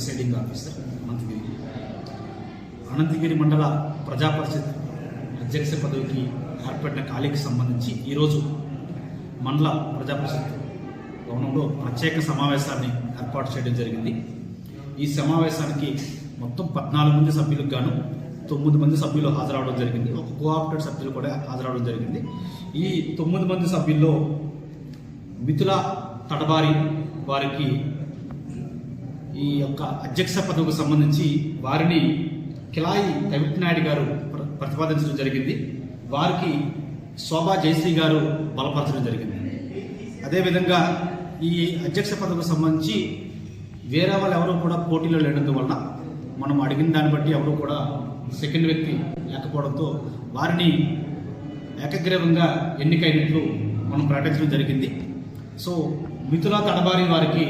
Presiding officer Anantagiri మండల ప్రజా పరిషత్ అధ్యక్ష పదవికి ఏర్పడిన ఖాళీకి సంబంధించి ఈరోజు మండల ప్రజా పరిషత్ భవనంలో ప్రత్యేక సమావేశాన్ని ఏర్పాటు చేయడం జరిగింది. ఈ సమావేశానికి మొత్తం 14 మంది సభ్యులకు గాను 9 మంది సభ్యులు హాజరవడం జరిగింది. ఒక కోఆప్టెడ్ సభ్యులు కూడా హాజరవడం జరిగింది. ఈ 9 మంది సభ్యుల్లో మిథుల తడబారి వారికి ఈ యొక్క అధ్యక్ష పదవికి సంబంధించి వారిని కిలాయి రవినాయుడు గారు ప్రతిపాదించడం జరిగింది. వారికి శోభా జయశ్రీ గారు బలపరచడం జరిగింది. అదేవిధంగా ఈ అధ్యక్ష పదవికి సంబంధించి వేరే వాళ్ళు ఎవరు కూడా పోటీలో లేనందువలన మనం అడిగిన దాన్ని బట్టి ఎవరు కూడా సెకండ్ వ్యక్తి లేకపోవడంతో వారిని ఏకగ్రీవంగా ఎన్నికైనట్లు మనం ప్రకటించడం జరిగింది. సో మిథుల తడబారి వారికి